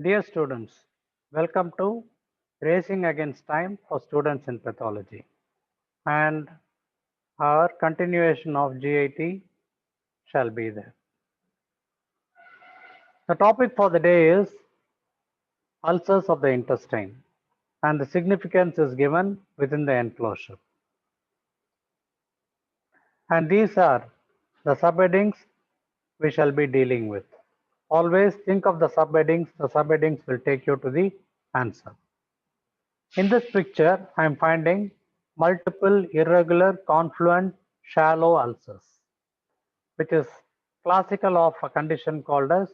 Dear students, welcome to Racing Against Time for Students in Pathology and our continuation of G.I.T shall be there. The topic for the day is ulcers of the intestine and the significance is given within the enclosure. And these are the subheadings we shall be dealing with. Always think of the subheadings will take you to the answer. In this picture, I am finding multiple irregular, confluent, shallow ulcers, which is classical of a condition called as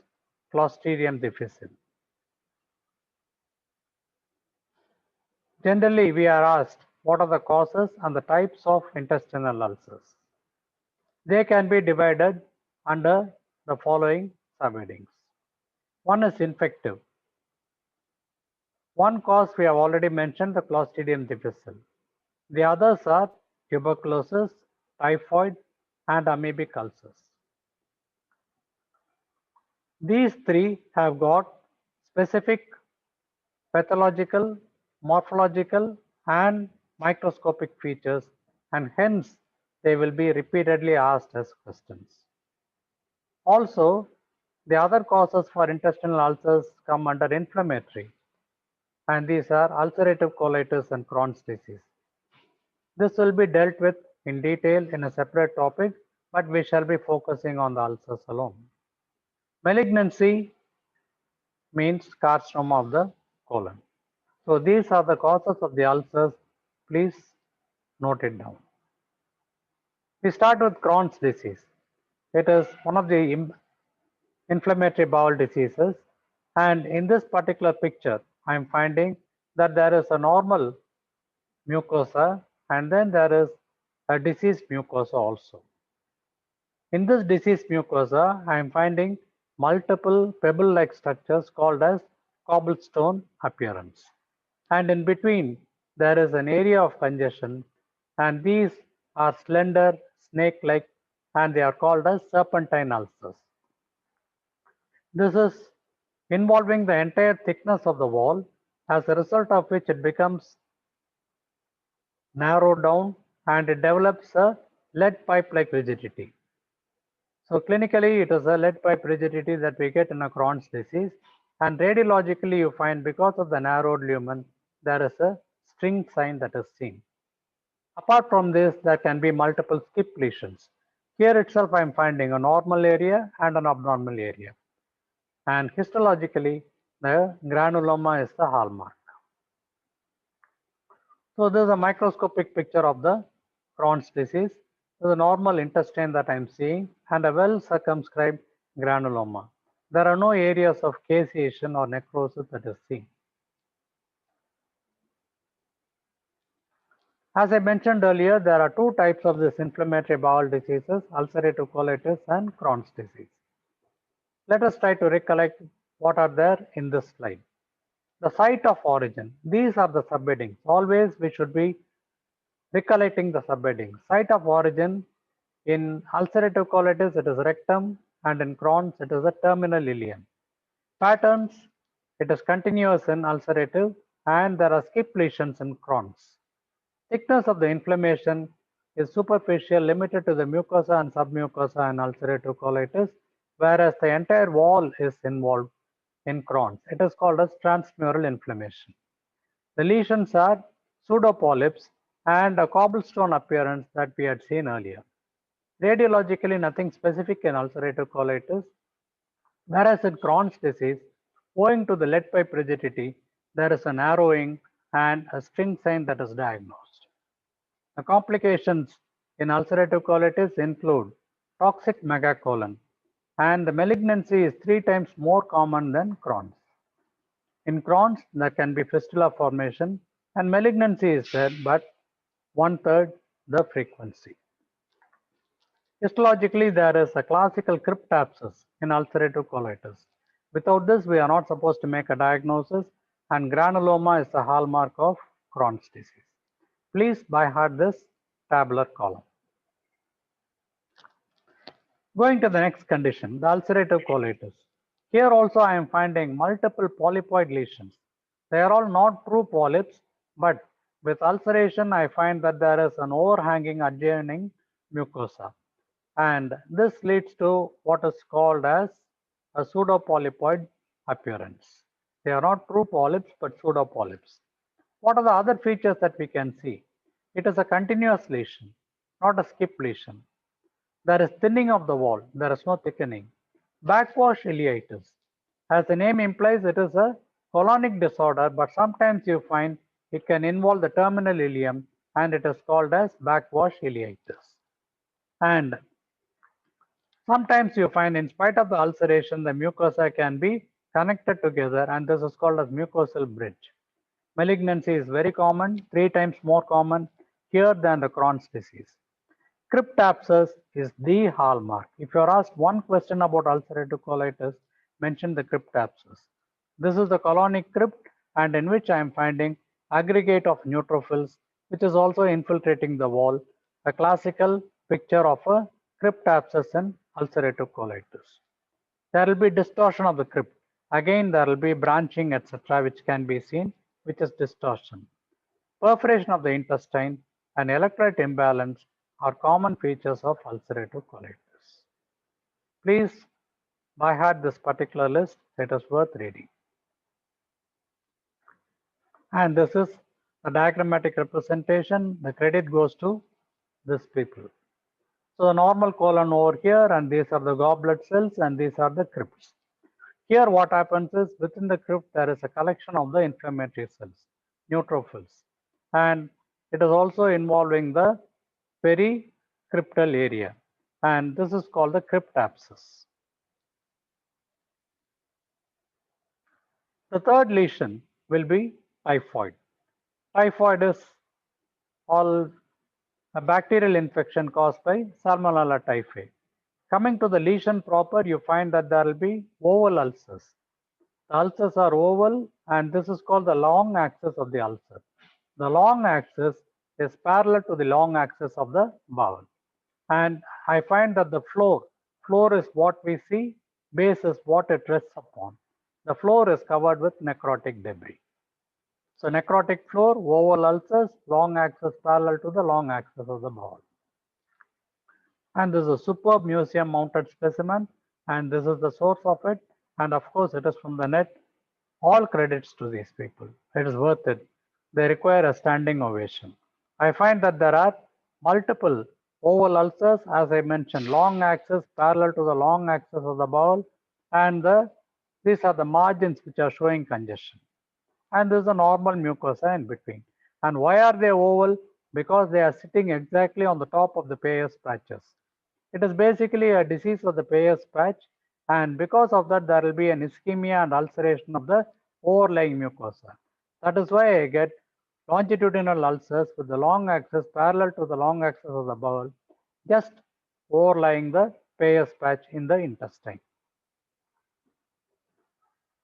Clostridium difficile. Generally, we are asked what are the causes and the types of intestinal ulcers. They can be divided under the following subheadings. One is infective. One cause we have already mentioned, the Clostridium difficile. The others are tuberculosis, typhoid, and amoebic ulcers. These three have got specific pathological, morphological, and microscopic features, and hence they will be repeatedly asked as questions. Also, the other causes for intestinal ulcers come under inflammatory, and these are ulcerative colitis and Crohn's disease. This will be dealt with in detail in a separate topic, but we shall be focusing on the ulcers alone. Malignancy means carcinoma of the colon. So these are the causes of the ulcers. Please note it down. We start with Crohn's disease. It is one of the inflammatory bowel diseases. And in this particular picture, I am finding that there is a normal mucosa and then there is a diseased mucosa also. In this diseased mucosa, I am finding multiple pebble-like structures called as cobblestone appearance. And in between, there is an area of congestion, and these are slender, snake-like, and they are called as serpentine ulcers. This is involving the entire thickness of the wall, as a result of which it becomes narrowed down and it develops a lead pipe-like rigidity. So clinically, it is a lead pipe rigidity that we get in a Crohn's disease, and radiologically you find because of the narrowed lumen, there is a string sign that is seen. Apart from this, there can be multiple skip lesions. Here itself, I am finding a normal area and an abnormal area. And histologically, the granuloma is the hallmark. So this is a microscopic picture of the Crohn's disease. This is a normal intestine that I am seeing and a well circumscribed granuloma. There are no areas of caseation or necrosis that is seen. As I mentioned earlier, there are two types of this inflammatory bowel diseases, ulcerative colitis and Crohn's disease. Let us try to recollect what are there in this slide. The site of origin, these are the subheadings. Always we should be recollecting the subheadings. Site of origin, in ulcerative colitis it is rectum, and in Crohn's it is the terminal ileum. Patterns, it is continuous in ulcerative and there are skip lesions in Crohn's. Thickness of the inflammation is superficial, limited to the mucosa and submucosa in ulcerative colitis, whereas the entire wall is involved in Crohn's. It is called as transmural inflammation. The lesions are pseudopolyps and a cobblestone appearance that we had seen earlier. Radiologically, nothing specific in ulcerative colitis, whereas in Crohn's disease, owing to the lead pipe rigidity, there is a narrowing and a string sign that is diagnosed. The complications in ulcerative colitis include toxic megacolon, and the malignancy is 3 times more common than Crohn's. In Crohn's, there can be fistula formation, and malignancy is there, but 1/3 the frequency. Histologically, there is a classical cryptapsis in ulcerative colitis. Without this, we are not supposed to make a diagnosis, and granuloma is the hallmark of Crohn's disease. Please by heart this tabular column. Going to the next condition, the ulcerative colitis. Here also I am finding multiple polypoid lesions. They are all not true polyps, but with ulceration I find that there is an overhanging adjoining mucosa. And this leads to what is called as a pseudopolypoid appearance. They are not true polyps but pseudopolyps. What are the other features that we can see? It is a continuous lesion, not a skip lesion. There is thinning of the wall, there is no thickening. Backwash ileitis. As the name implies, it is a colonic disorder, but sometimes you find it can involve the terminal ileum and it is called as backwash ileitis. And sometimes you find in spite of the ulceration, the mucosa can be connected together and this is called as mucosal bridge. Malignancy is very common, 3 times more common here than the Crohn's disease. Crypt abscess is the hallmark. If you are asked one question about ulcerative colitis, mention the crypt abscess. This is the colonic crypt and in which I am finding aggregate of neutrophils which is also infiltrating the wall, a classical picture of a crypt abscess in ulcerative colitis. There will be distortion of the crypt. Again, there will be branching, etc., which can be seen, which is distortion. Perforation of the intestine and electrolyte imbalance are common features of ulcerative colitis. Please by heart this particular list, it is worth reading. And this is a diagrammatic representation. The credit goes to these people. So the normal colon over here, and these are the goblet cells, and these are the crypts. Here what happens is within the crypt there is a collection of the inflammatory cells, neutrophils, and it is also involving the pericryptal area, and this is called the crypt abscess. The third lesion will be typhoid. Typhoid is all a bacterial infection caused by Salmonella typhi. Coming to the lesion proper, you find that there will be oval ulcers. The ulcers are oval and this is called the long axis of the ulcer. The long axis is parallel to the long axis of the bowel. And I find that the floor is what we see, base is what it rests upon. The floor is covered with necrotic debris. So necrotic floor, oval ulcers, long axis parallel to the long axis of the bowel. And this is a superb museum mounted specimen and this is the source of it, and of course it is from the net. All credits to these people. It is worth it. They require a standing ovation. I find that there are multiple oval ulcers, as I mentioned, long axis parallel to the long axis of the bowel, and these are the margins which are showing congestion. And there is a normal mucosa in between. And why are they oval? Because they are sitting exactly on the top of the Peyer's patches. It is basically a disease of the Peyer's patch, and because of that there will be an ischemia and ulceration of the overlying mucosa. That is why I get longitudinal ulcers with the long axis parallel to the long axis of the bowel, just overlying the Peyer's patch in the intestine.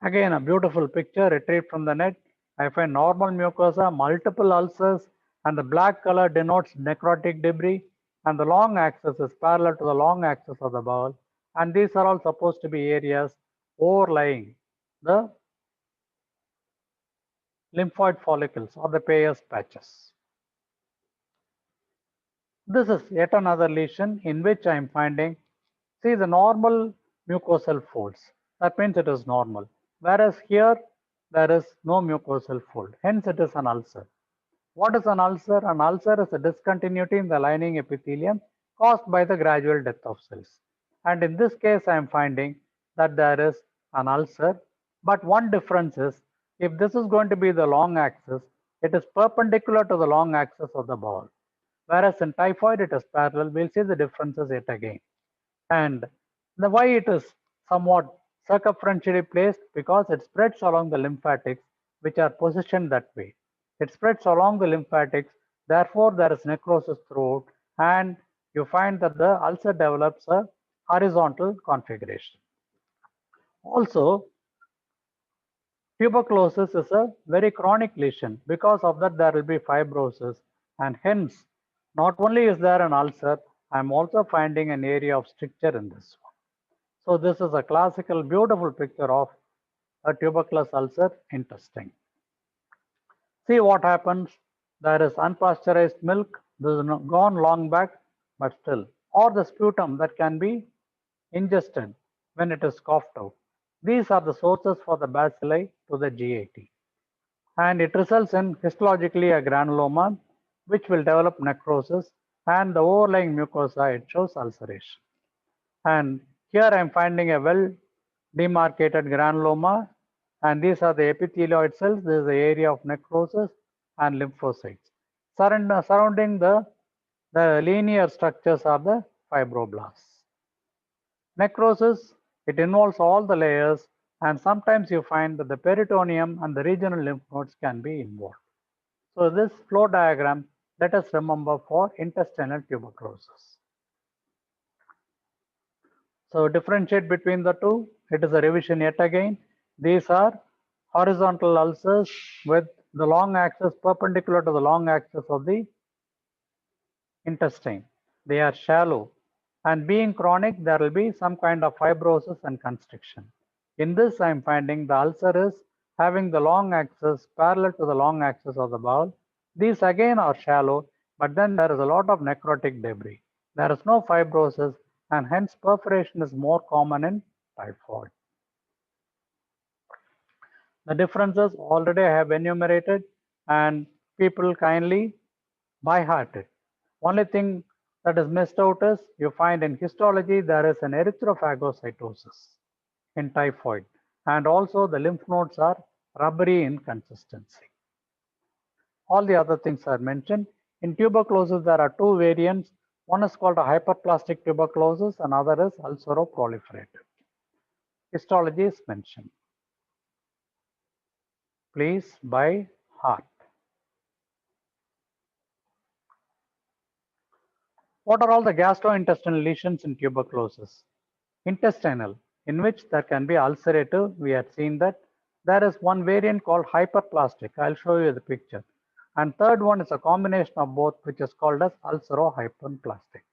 Again, a beautiful picture retrieved from the net. I find normal mucosa, multiple ulcers, and the black color denotes necrotic debris, and the long axis is parallel to the long axis of the bowel, and these are all supposed to be areas overlying the lymphoid follicles or the Peyer's patches. This is yet another lesion in which I am finding, see the normal mucosal folds. That means it is normal. Whereas here there is no mucosal fold. Hence it is an ulcer. What is an ulcer? An ulcer is a discontinuity in the lining epithelium caused by the gradual death of cells. And in this case, I am finding that there is an ulcer. But one difference is, if this is going to be the long axis, it is perpendicular to the long axis of the bowel. Whereas in typhoid, it is parallel. We'll see the differences yet again. And the why it is somewhat circumferentially placed, because it spreads along the lymphatics, which are positioned that way. It spreads along the lymphatics, therefore there is necrosis throughout, and you find that the ulcer develops a horizontal configuration. Also, tuberculosis is a very chronic lesion. Because of that, there will be fibrosis, and hence, not only is there an ulcer, I am also finding an area of stricture in this one. So this is a classical, beautiful picture of a tuberculous ulcer intestine. See what happens. There is unpasteurized milk. This is gone long back, but still, or the sputum that can be ingested when it is coughed out. These are the sources for the bacilli to the G.I.T. And it results in histologically a granuloma, which will develop necrosis, and the overlying mucosa, it shows ulceration. And here I am finding a well demarcated granuloma, and these are the epithelioid cells. This is the area of necrosis and lymphocytes. Surrounding the linear structures are the fibroblasts. Necrosis, it involves all the layers, and sometimes you find that the peritoneum and the regional lymph nodes can be involved. So this flow diagram, let us remember for intestinal tuberculosis. So differentiate between the two. It is a revision yet again. These are horizontal ulcers with the long axis perpendicular to the long axis of the intestine. They are shallow, and being chronic, there will be some kind of fibrosis and constriction. In this, I am finding the ulcer is having the long axis parallel to the long axis of the bowel. These again are shallow, but then there is a lot of necrotic debris. There is no fibrosis, and hence perforation is more common in typhoid. The differences already I have enumerated, and people kindly by heart it. Only thing that is missed out is you find in histology there is an erythrophagocytosis in typhoid, and also the lymph nodes are rubbery in consistency. All the other things are mentioned. In tuberculosis, there are two variants. One is called a hyperplastic tuberculosis, another is ulceroproliferative. Histology is mentioned. Please by heart. What are all the gastrointestinal lesions in tuberculosis? Intestinal, in which there can be ulcerative. We had seen that. There is one variant called hyperplastic. I'll show you the picture. And third one is a combination of both, which is called as ulcerohyperplastic.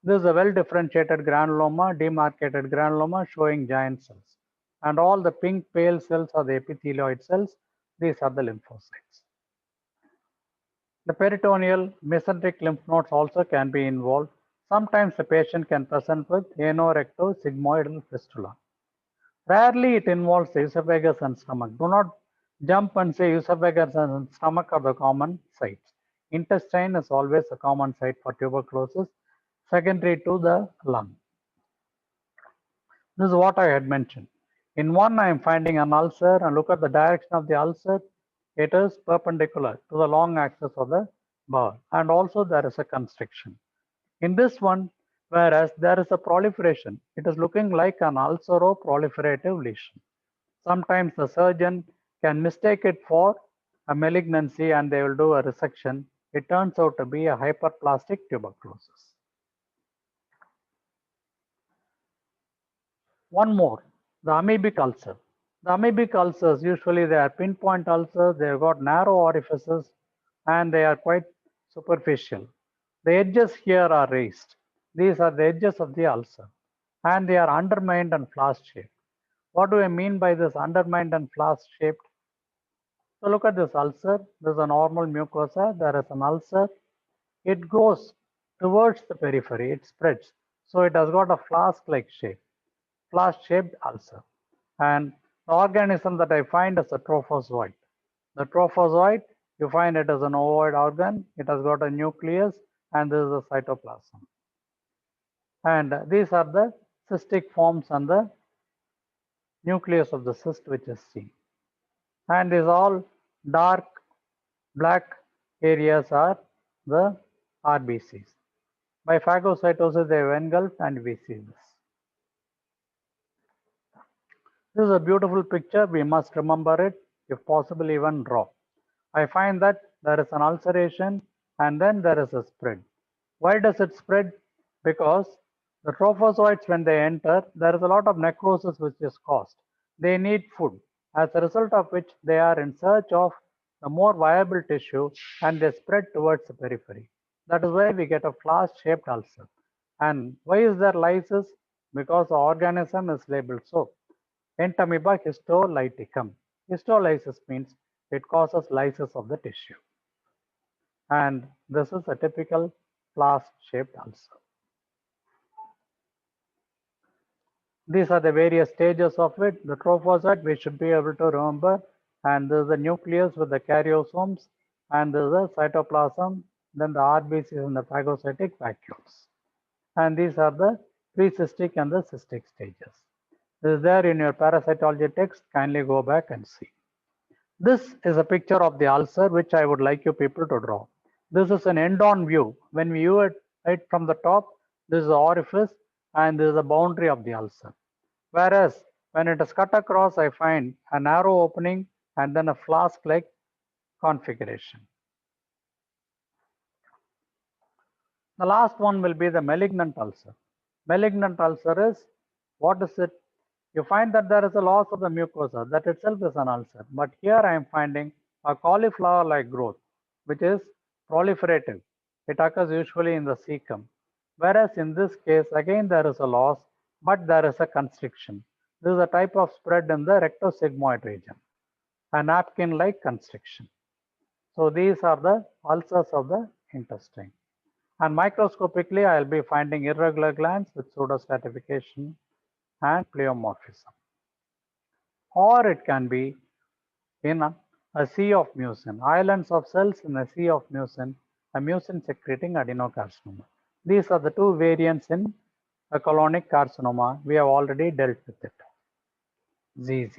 This is a well differentiated granuloma, demarcated granuloma showing giant cells. And all the pink pale cells are the epithelioid cells. These are the lymphocytes. The peritoneal mesenteric lymph nodes also can be involved. Sometimes the patient can present with anorectosigmoidal fistula. Rarely it involves the esophagus and stomach. Do not jump and say esophagus and stomach are the common sites. Intestine is always a common site for tuberculosis, secondary to the lung. This is what I had mentioned. In one, I am finding an ulcer, and look at the direction of the ulcer. It is perpendicular to the long axis of the bowel, and also there is a constriction. In this one, whereas there is a proliferation, it is looking like an ulceroproliferative lesion. Sometimes the surgeon can mistake it for a malignancy and they will do a resection. It turns out to be a hyperplastic tuberculosis. One more, the amoebic ulcer. The amoebic ulcers, usually they are pinpoint ulcers, they have got narrow orifices and they are quite superficial. The edges here are raised. These are the edges of the ulcer and they are undermined and flask shaped. What do I mean by this undermined and flask shaped? So look at this ulcer. This is a normal mucosa. There is an ulcer. It goes towards the periphery. It spreads. So it has got a flask-like shape, flask-shaped ulcer. And the organism that I find is a trophozoite. The trophozoite, you find it as an ovoid organ. It has got a nucleus, and this is a cytoplasm. And these are the cystic forms and the nucleus of the cyst, which is seen. And these all dark black areas are the RBCs. By phagocytosis, they have engulfed, and we see this. This is a beautiful picture. We must remember it, if possible, even draw. I find that there is an ulceration and then there is a spread. Why does it spread? Because the trophozoites, when they enter, there is a lot of necrosis which is caused. They need food, as a result of which they are in search of the more viable tissue and they spread towards the periphery. That is why we get a flask-shaped ulcer. And why is there lysis? because the organism is labeled so. Entamoeba histolyticum. Histolysis means it causes lysis of the tissue. And this is a typical flask-shaped ulcer. These are the various stages of it. The trophozoite we should be able to remember, and this is the nucleus with the karyosomes, and this is the cytoplasm, then the RBCs and the phagocytic vacuoles. And these are the pre-cystic and the cystic stages. This is there in your parasitology text. Kindly go back and see. This is a picture of the ulcer which I would like you people to draw. This is an end-on view. When we view it right from the top, this is the orifice and this is the boundary of the ulcer. Whereas when it is cut across, I find a narrow opening and then a flask-like configuration. The last one will be the malignant ulcer. Malignant ulcer is, what is it? You find that there is a loss of the mucosa. That itself is an ulcer. But here I am finding a cauliflower-like growth, which is proliferative. It occurs usually in the cecum. Whereas in this case, again there is a loss, but there is a constriction. This is a type of spread in the rectosigmoid region, a napkin-like constriction. So these are the ulcers of the intestine. And microscopically, I will be finding irregular glands with pseudostratification and pleomorphism. Or it can be in a sea of mucin, islands of cells in a sea of mucin, a mucin secreting adenocarcinoma. These are the two variants in a colonic carcinoma. We have already dealt with it. ZZ.